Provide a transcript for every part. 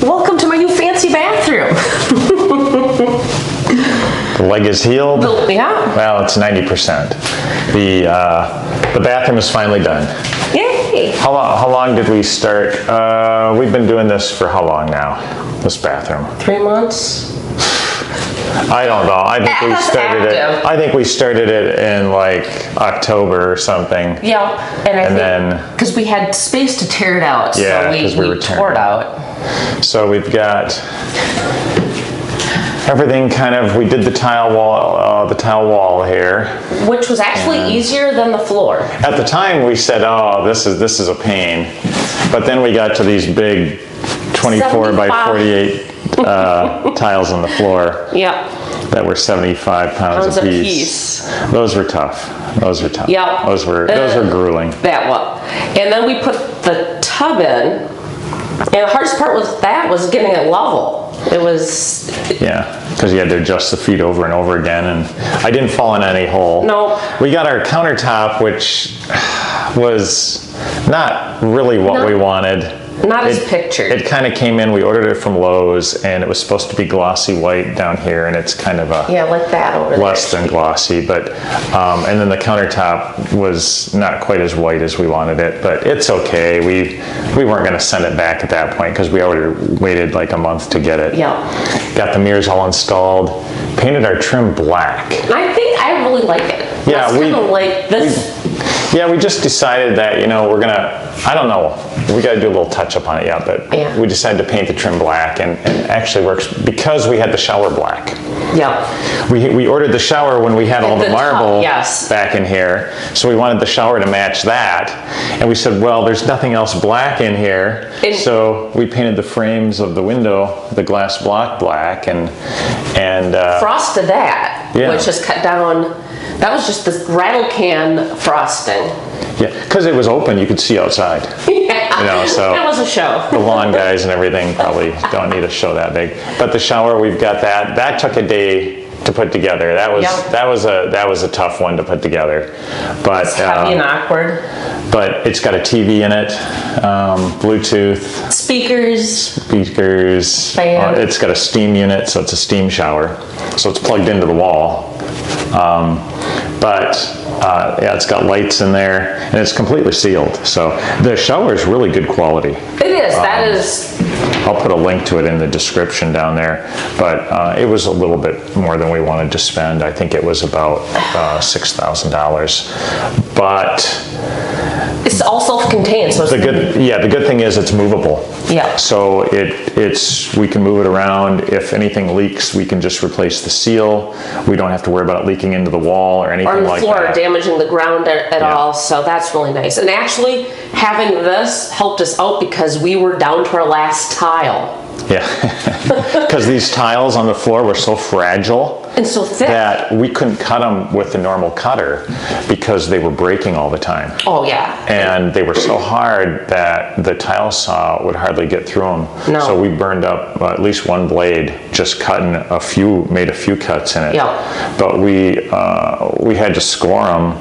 Welcome to my new fancy bathroom. The leg is healed. Yeah. Well, it's 90%. The bathroom is finally done. Yay. How long did we start? We've been doing this for how long now? This bathroom. 3 months. I don't know. I think we started it. I think we started it in like October or something. Yeah, and then because we had space to tear it out, yeah, so we tore it out. So we've got everything kind of. We did the tile wall here, which was actually easier than the floor. At the time, we said, "Oh, this is a pain," but then we got to these big 24 by 48 tiles on the floor. Yeah. That were 75 pounds a piece. Those were tough. Yeah. Those were grueling. That one. And then we put the tub in, and the hardest part was getting it level. It was... Yeah, because you had to adjust the feet over and over again, and I didn't fall in any hole. No. We got our countertop, which was not really what we wanted. Not as pictured. It kind of came in, we ordered it from Lowe's, and it was supposed to be glossy white down here, and it's kind of a... Yeah, like that over there. Less than glossy, but... and then the countertop was not quite as white as we wanted it, but it's okay. We weren't going to send it back at that point, because we already waited like a month to get it. Yeah. Got the mirrors all installed, painted our trim black. I think I really like it. Yeah, we like this. We just decided that, we're gonna, I don't know, we gotta do a little touch up on it yet, but we decided to paint the trim black, and it actually works because we had the shower black. Yeah. We ordered the shower when we had all the marble yes. back in here, so we wanted the shower to match that, and we said, well, there's nothing else black in here, so we painted the frames of the window, the glass block black, and frosted that, which is cut down. That was just this rattle can frosting. Yeah, because it was open, you could see outside. Yeah, so that was a show. The lawn guys and everything probably don't need a show that big. But the shower, we've got that. That took a day to put together. That was a tough one to put together. But it's heavy and awkward. But it's got a TV in it, Bluetooth, speakers, fan. It's got a steam unit, so it's a steam shower. So it's plugged into the wall. It's got lights in there, and it's completely sealed. So the shower is really good quality. It is. That is. I'll put a link to it in the description down there. But it was a little bit more than we wanted to spend. I think it was about $6,000. But it's all self-contained. So the good thing is it's movable. Yeah. So we can move it around. If anything leaks, we can just replace the seal. We don't have to worry about it leaking into the wall or anything like that. Or the floor, damaging the ground at all. So that's really nice. And actually, having this helped us out because we were down to our last tile. Yeah, because these tiles on the floor were so fragile and so thick that we couldn't cut them with the normal cutter because they were breaking all the time. Oh yeah. And they were so hard that the tile saw would hardly get through them. No. So we burned up at least one blade just made a few cuts in it. Yeah. But we had to score them,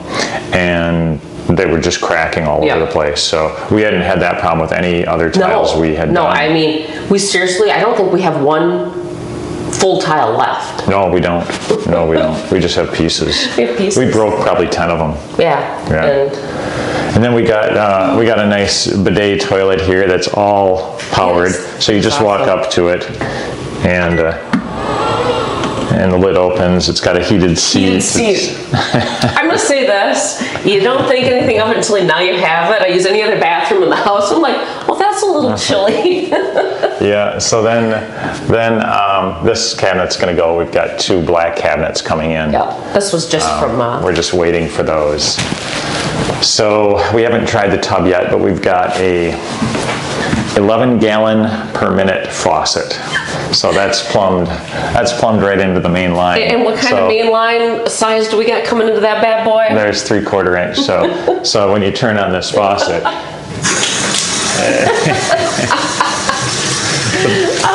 and they were just cracking all over the place. So we hadn't had that problem with any other tiles we had done. No, I mean, I don't think we have one full tile left. No, we don't. We just have pieces. We have pieces. We broke probably 10 of them. Yeah. And then we got a nice bidet toilet here that's all powered. So you just walk up to it, and the lid opens. It's got a heated seat. I'm going to say this. You don't think anything of it until now you have it. I use any other bathroom in the house. I'm like, well, that's a little chilly. Yeah, so then this cabinet's going to go. We've got 2 black cabinets coming in. Yeah, this was just from... We're just waiting for those. So we haven't tried the tub yet, but we've got a 11 gallon per minute faucet. So that's plumbed right into the main line. And what kind of main line size do we got coming into that bad boy? There's 3/4 inch. So when you turn on this faucet,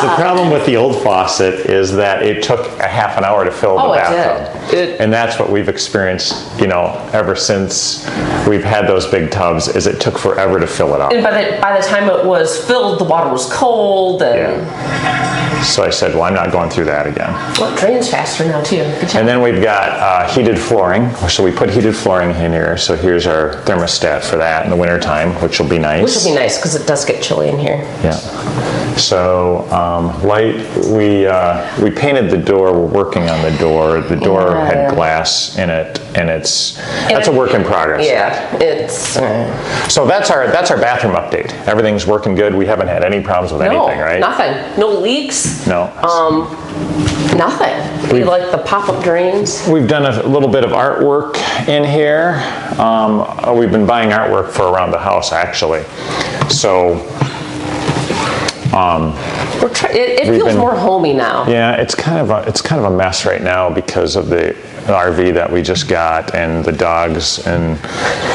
The problem with the old faucet is that it took a half an hour to fill the bathtub. And that's what we've experienced, ever since we've had those big tubs, is it took forever to fill it up. And by the time it was filled, the water was cold. And So I said, well, I'm not going through that again. Well, it drains faster now, too. Good job. And then we've got heated flooring. So we put heated flooring in here. So here's our thermostat for that in the wintertime, which will be nice. Which will be nice, because it does get chilly in here. Yeah. So light, we painted the door. We're working on the door. The door had glass in it, and that's a work in progress. Yeah, it's... So that's our bathroom update. Everything's working good. We haven't had any problems with anything, right? Nothing. No leaks. No. Nothing. We like the pop-up drains. We've done a little bit of artwork in here. We've been buying artwork for around the house, actually. So it feels more homey now. Yeah, it's kind of a mess right now because of the RV that we just got and the dogs, and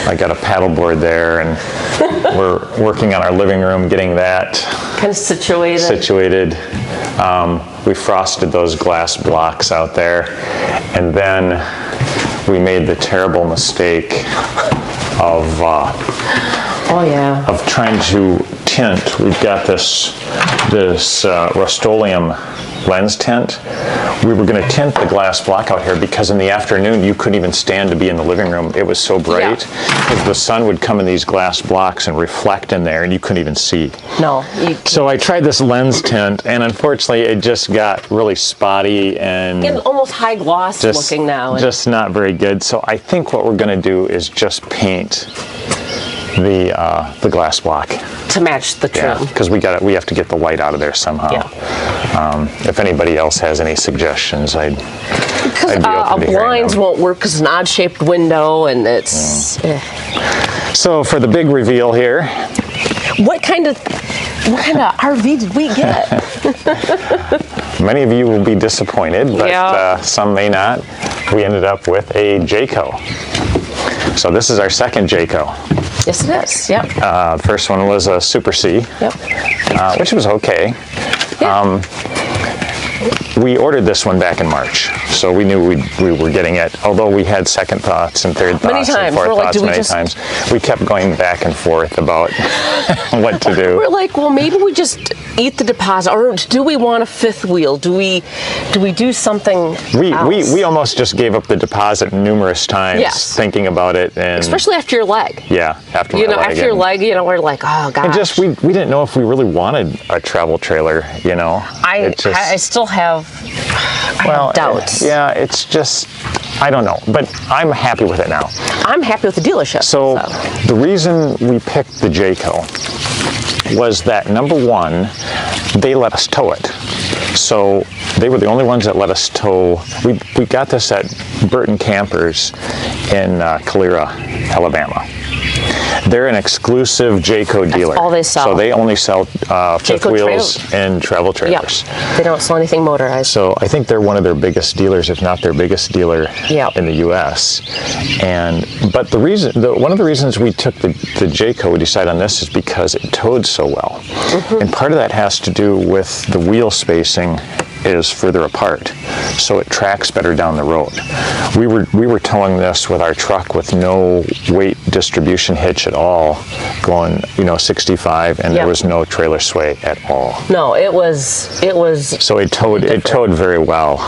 I got a paddleboard there, and we're working on our living room, getting that kind of situated. We frosted those glass blocks out there, and then we made the terrible mistake of of trying to tint. We've got this Rust-Oleum lens tint. We were going to tint the glass block out here because in the afternoon you couldn't even stand to be in the living room. It was so bright because the sun would come in these glass blocks and reflect in there, and you couldn't even see. No. So I tried this lens tint, and unfortunately it just got really spotty and almost high gloss looking now. Just not very good. So I think what we're going to do is just paint the glass block to match the trim. Yeah, because we have to get the light out of there somehow. Yeah. If anybody else has any suggestions, I'd be open to hearing blinds them. won't work because it's an odd-shaped window, and it's. So for the big reveal here, what kind of RV did we get? Many of you will be disappointed, but some may not. We ended up with a Jayco. So this is our second Jayco. Yes, it is. Yep. The first one was a Super C, which was okay. Yeah. We ordered this one back in March, so we knew we were getting it. Although we had second thoughts and third thoughts and fourth thoughts many times, we kept going back and forth about what to do. We're like, well, maybe we just eat the deposit, or do we want a fifth wheel? Do we do something else? We almost just gave up the deposit numerous times, thinking about it, and especially after your leg. Yeah, after my leg. After your leg, we're like, oh gosh. And just we didn't know if we really wanted a travel trailer. I still have doubts. Yeah, it's just, I don't know, but I'm happy with it now. I'm happy with the dealership. So the reason we picked the Jayco was that, number one, they let us tow it. So they were the only ones that let us tow. We got this at Burton Campers in Calera, Alabama. They're an exclusive Jayco dealer. That's all they sell. So they only sell fifth wheels and travel trailers. Yep. They don't sell anything motorized. So I think they're one of their biggest dealers, if not their biggest dealer in the U.S. But one of the reasons we took the Jayco, we decided on this, is because it towed so well. Mm-hmm. And part of that has to do with the wheel spacing is further apart, so it tracks better down the road. We were towing this with our truck with no weight distribution hitch at all, going 65, and there was no trailer sway at all. No, it was. So it towed very well.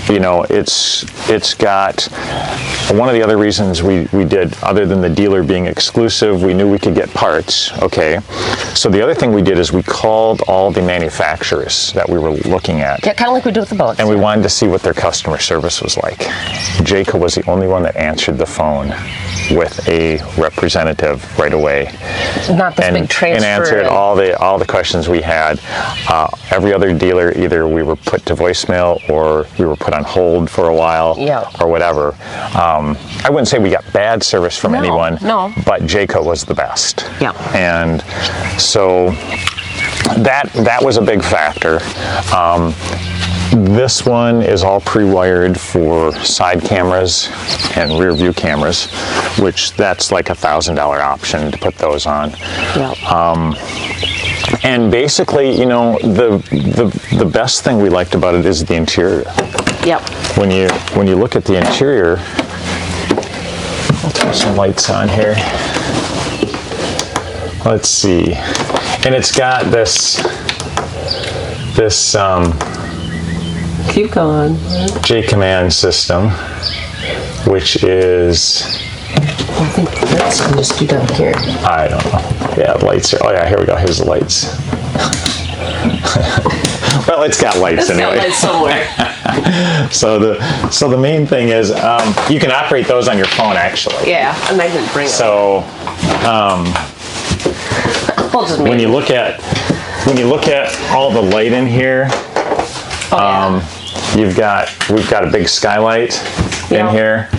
It's got one of the other reasons we did, other than the dealer being exclusive, we knew we could get parts. Okay, so the other thing we did is we called all the manufacturers that we were looking at. Yeah, kind of like we do with the boats. And we wanted to see what their customer service was like. Jayco was the only one that answered the phone with a representative right away. Not this big transfer. And answered all the questions we had. Every other dealer, either we were put to voicemail or we were put on hold for a while or whatever. I wouldn't say we got bad service from anyone, but Jayco was the best. Yeah. And so that was a big factor. This one is all pre-wired for side cameras and rear view cameras, which that's like $1,000 option to put those on. Yeah. And basically, you know, the best thing we liked about it is the interior. Yep. When you look at the interior, I'll turn some lights on here. Let's see. And it's got this Keep going. J-command system, which is, I think that's just do down here. I don't know. Yeah, the lights are, oh yeah, here we go. Here's the lights. Well, it's got lights anyway. It's got lights somewhere. So the main thing is you can operate those on your phone actually. Yeah, and I didn't bring it. So We'll just when you look at all the light in here, we've got a big skylight in here.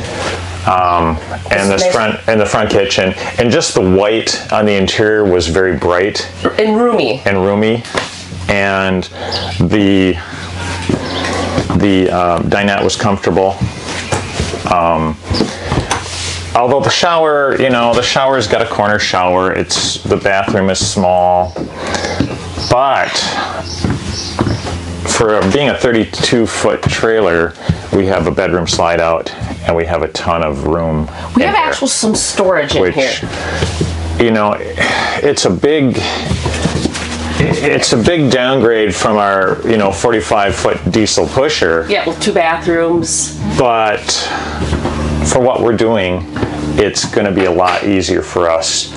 And this nice. the front kitchen, and just the white on the interior was very bright and roomy. And the dinette was comfortable. Although the shower, you know, the shower's got a corner shower. The bathroom is small, but for being a 32-foot trailer, we have a bedroom slide out, and we have a ton of room. We have actual some storage in here. You know, it's a big downgrade from our 45-foot diesel pusher. Yeah, with 2 bathrooms. But for what we're doing, it's going to be a lot easier for us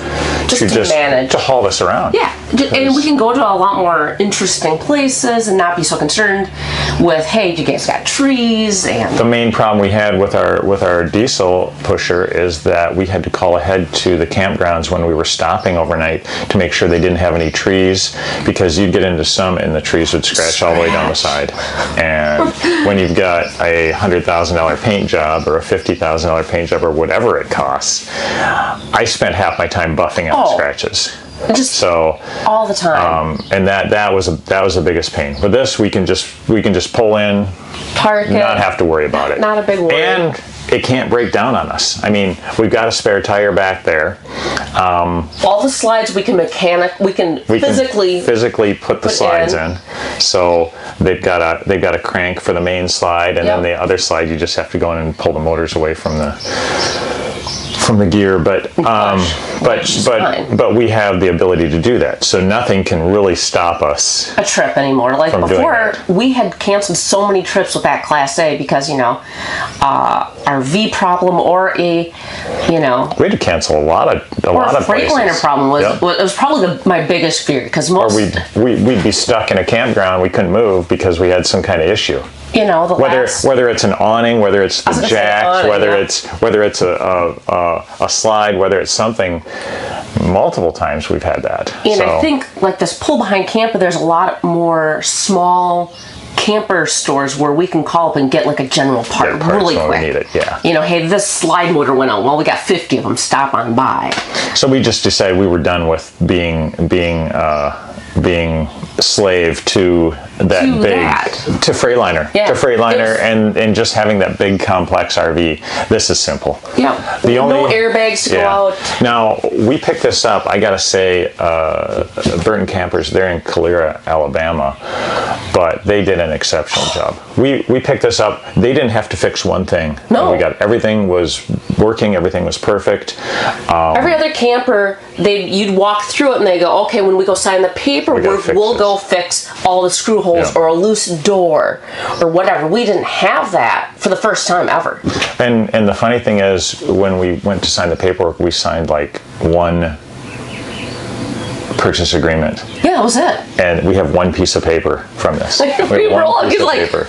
to manage, to haul this around. Yeah, and we can go to a lot more interesting places and not be so concerned with, hey, you guys got trees and. The main problem we had with our diesel pusher is that we had to call ahead to the campgrounds when we were stopping overnight to make sure they didn't have any trees, because you'd get into some and the trees would scratch all the way down the side. And when you've got a $100,000 paint job or a $50,000 paint job or whatever it costs, I spent half my time buffing out scratches. Just all the time. And that was the biggest pain. With this, we can just pull in, park it, not have to worry about it. Not a big worry. And it can't break down on us. I mean, we've got a spare tire back there. All the slides we can physically put the slides in. So they've got a crank for the main slide, and then the other slide you just have to go in and pull the motors away from the gear, but we have the ability to do that, so nothing can really stop us a trip anymore. Like before, we had canceled so many trips with that Class A because our V problem or we had to cancel a lot of Freightliner problem was probably my biggest fear, because most we'd be stuck in a campground, we couldn't move because we had some kind of issue. Whether it's an awning, whether it's the jacks, whether it's a slide, whether it's something, multiple times we've had that. And I think like this pull behind camper, there's a lot more small camper stores where we can call up and get like a general part really quick. We need it, yeah. Hey, this slide motor went out. Well, we got 50 of them. Stop on by. So we just decided we were done with being slave to to Freightliner, and just having that big complex RV. This is simple. Yeah. No airbags to go out. Now we picked this up. I gotta say, Burton Campers. They're in Calera, Alabama, but they did an exceptional job. We picked this up. They didn't have to fix one thing. No. We got everything was working. Everything was perfect. Every other camper, you'd walk through it and they go, okay, when we go sign the paperwork, we'll go fix all the screw holes or a loose door or whatever. We didn't have that for the first time ever. And the funny thing is, when we went to sign the paperwork, we signed like one purchase agreement. Yeah, that was it. And we have one piece of paper from this. We were all like,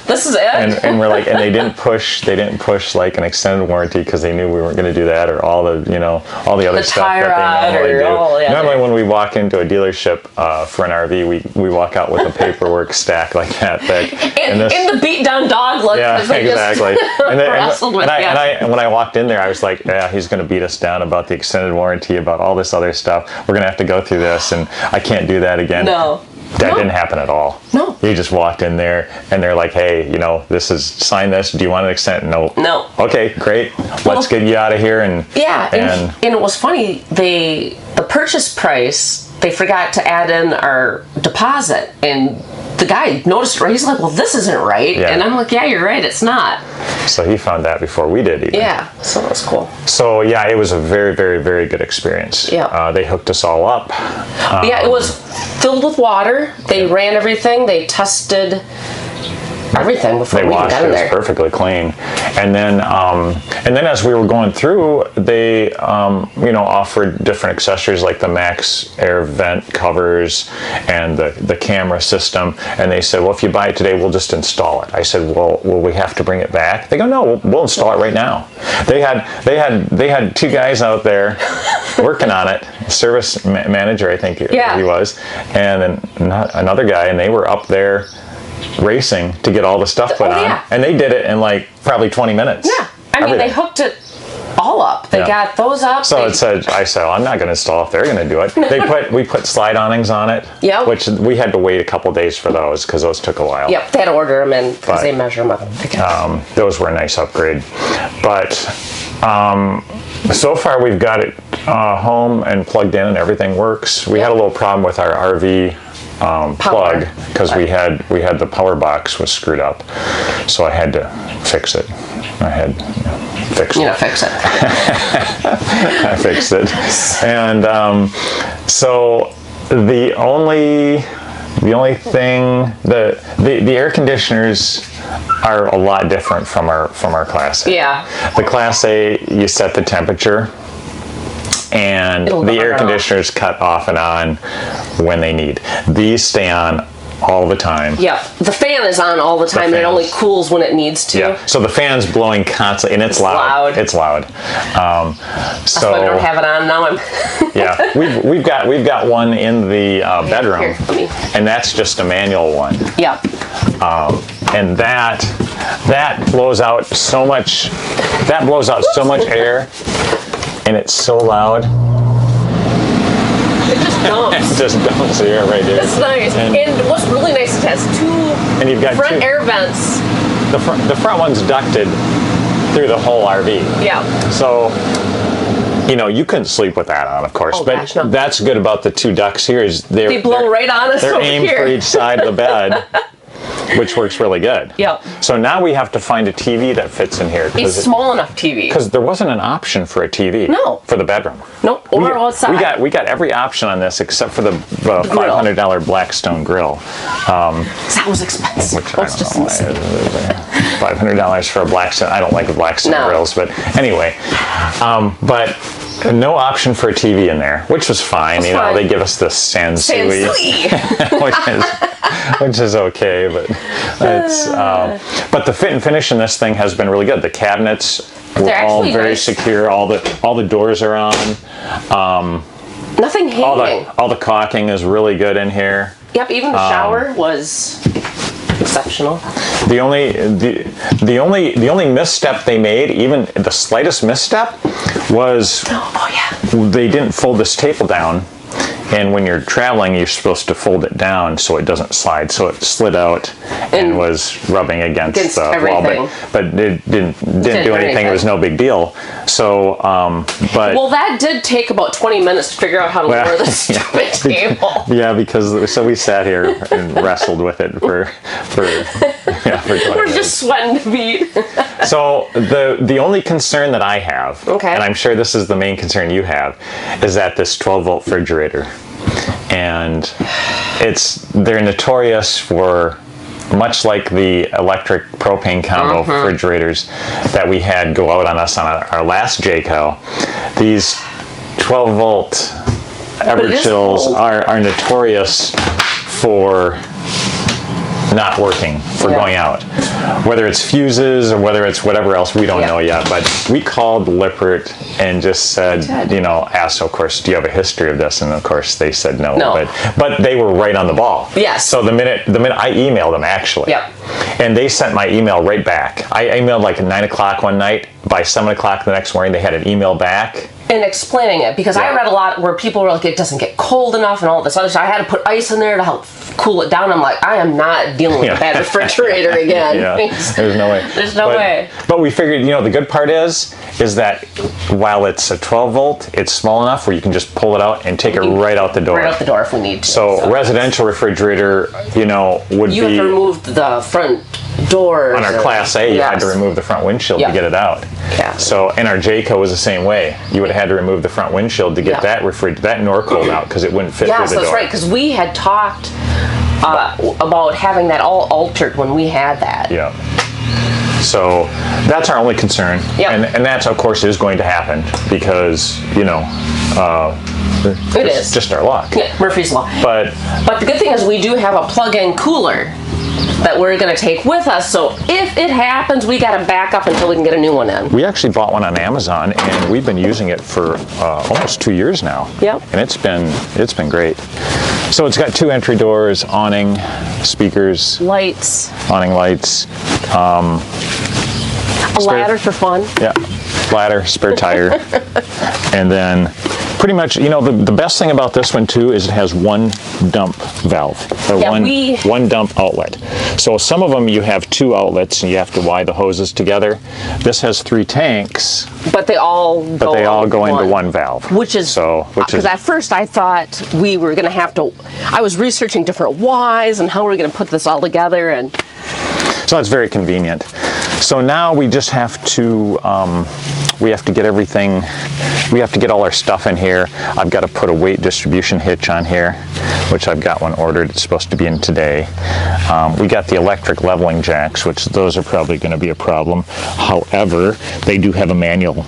this is it. And we're like, and they didn't push like an extended warranty because they knew we weren't going to do that, or all the other stuff that they normally do. Normally when we walk into a delership for an RV, we walk out with a paperwork stack like that thick. And the beat down dog look. Yeah, exactly. And when I walked in there, I was like, yeah, he's going to beat us down about the extended warranty, about all this other stuff. We're going to have to go through this, and I can't do that again. No. That didn't happen at all. No. You just walked in there and they're like, hey, sign this. Do you want an extent? No. No. Okay, great. Let's get you out of here. And it was funny. The purchase price they forgot to add in our deposit, and the guy noticed, right? He's like, well, this isn't right. Yeah. And I'm like, yeah, you're right, it's not. So he found that before we did even. Yeah, so that was cool. So yeah, it was a very, very, very good experience. Yeah. They hooked us all up. Yeah, it was filled with water. They ran everything. They tested everything before They we even washed got it. in It was there. perfectly clean. And then as we were going through, they offered different accessories like the Max Air vent covers and the camera system. And they said, well, if you buy it today, we'll just install it. I said, well, will we have to bring it back? They go, no, we'll install it right now. They had two guys out there working on it, service manager, I think he was, and then another guy, and they were up there racing to get all the stuff put on. Yeah. And they did it in like probably 20 minutes. Yeah. I mean, they hooked it all up. They got those up. So I said, I'm not going to install if they're going to do it. We put slide awnings on it. Yep. Which we had to wait a couple days for those because those took a while. Yep, they had to order them in because they measure them up. Those were a nice upgrade. But so far we've got it home and plugged in and everything works. We had a little problem with our RV plug because we had the power box was screwed up, so I had to fix it. Fix it. I fixed it, and so the only thing the air conditioners are a lot different from our Class A. Yeah. The Class A, you set the temperature, and the air conditioners cut off and on when they need. These stay on all the time. Yeah, the fan is on all the time, and it only cools when it needs to. Yeah, so the fan's blowing constantly, and it's loud. It's loud. That's why we don't have it on now. Yeah, we've got one in the bedroom, Here, and that's just a manual one. Yeah. And that blows out so much. That blows out so much air, and it's so loud. It just dumps. It just dumps the air right there. It's nice. And what's really nice is it has and you've got front air vents. The front one's ducted through the whole RV. Yeah. So, you couldn't sleep with that on, of course. Oh, but gosh, no. that's good about the two ducts here is they blow right on us. They're over aimed here. for each side of the bed. Which works really good. Yep. So now we have to find a TV that fits in here. A small enough TV. Because there wasn't an option for a TV. No. For the bedroom. Nope. Or outside. We got every option on this except for the $500 Blackstone grill. That was expensive. Which I don't know. $500 for a Blackstone. I don't like Blackstone grills, but anyway. But no option for a TV in there, which was fine. They give us the Sansui. Which is okay, but it's. But the fit and finish in this thing has been really good. The cabinets were all very nice. Secure. All the doors are on. Nothing hanging. All the caulking is really good in here. Yep, even the shower was exceptional. The only misstep they made, even the slightest misstep, was they didn't fold this table down. And when you're traveling, you're supposed to fold it down so it doesn't slide. So it slid out and was rubbing against the wall, but it didn't do anything. It was no big deal. So, well, that did take about 20 minutes to figure out how to lower the stupid table. Yeah, because we sat here and wrestled with it for 20 We're just sweating to beat. So the only concern that I have, and I'm sure this is the main concern you have, is that this 12-volt refrigerator. And they're notorious for, much like the electric propane combo refrigerators that we had go out on us on our last Jayco, these 12-volt Everchills are notorious for not working, for going out. Whether it's fuses or whether it's whatever else, we don't know yet. But we called Lippert and just said, asked, of course, do you have a history of this? And of course they said no. But they were right on the ball. Yes. So the minute I emailed them actually, and they sent my email right back. I emailed like at 9 o'clock one night. By 7 o'clock the next morning, they had an email back. And explaining it, because I read a lot where people were like, it doesn't get cold enough and all this other stuff. I had to put ice in there to help cool it down. I'm like, I am not dealing with a bad refrigerator again. There's no way. There's no way. But we figured, the good part is that while it's a 12 volt, it's small enough where you can just pull it out and take it right out the door. Right out the door if we need to. So residential refrigerator, would you be... You have to remove the front doors. On our Class A, you had to remove the front windshield to get it out. Yeah. So, and our Jayco was the same way. You would have had to remove the front windshield to get that Norcold out because it wouldn't fit through the door. Yes, that's right, because we had talked about having that all altered when we had that. Yeah. So that's our only concern. And that, of course, is going to happen because, it's just our luck. Yeah, Murphy's Law. But the good thing is we do have a plug-in cooler that we're going to take with us, so if it happens, we got to back up until we can get a new one in. We actually bought one on Amazon, and we've been using it for almost 2 years now. Yep. And it's been great. So it's got 2 entry doors, awning, speakers, lights, awning lights, a ladder for fun. Yeah, ladder, spare tire, and then. Pretty much, the best thing about this one too is it has one dump valve, or one dump outlet. So some of them you have 2 outlets and you have to wire the hoses together. This has 3 tanks, but they all go into one valve. Which is because at first I thought we were going to have to. I was researching different whys and how we're going to put this all together, and so that's very convenient. So now we just have to. We have to get everything, we have to get all our stuff in here. I've got to put a weight distribution hitch on here, which I've got one ordered. It's supposed to be in today. We got the electric leveling jacks, which those are probably going to be a problem. However, they do have a manual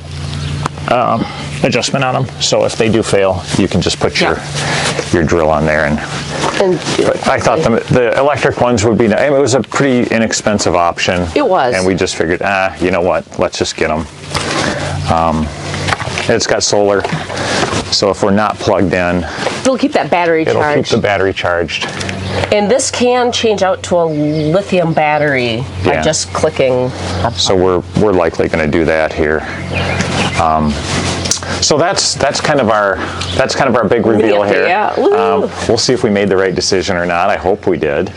adjustment on them. So if they do fail, you can just put your drill on there. But I thought the electric ones would be, it was a pretty inexpensive option. It was. And we just figured, you know what, let's just get them. It's got solar, so if we're not plugged in, it'll keep that battery charged. It'll keep the battery charged. And this can change out to a lithium battery by just clicking. So we're likely going to do that here. So that's kind of our big reveal here. Yeah. We'll see if we made the right decision or not. I hope we did.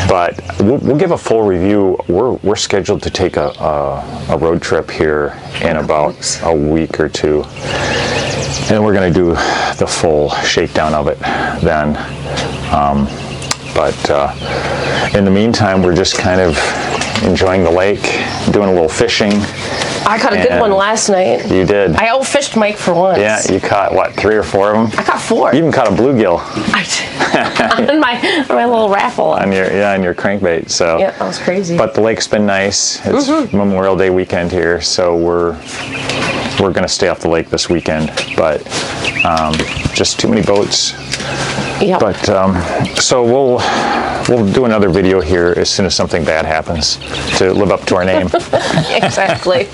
But we'll give a full review. We're scheduled to take a road trip here in about a week or 2. And we're going to do the full shakedown of it then. But in the meantime, we're just kind of enjoying the lake, doing a little fishing. I caught a good one last night. You did. I outfished Mike for once. Yeah, you caught, what, 3 or 4 of them? I caught 4. You even caught a bluegill. on my little raffle. On your crankbait. So. Yeah, that was crazy. But the lake's been nice. It's Memorial Day weekend here, so we're going to stay off the lake this weekend. But just too many boats. Yep. But so we'll do another video here as soon as something bad happens to live up to our name. Exactly.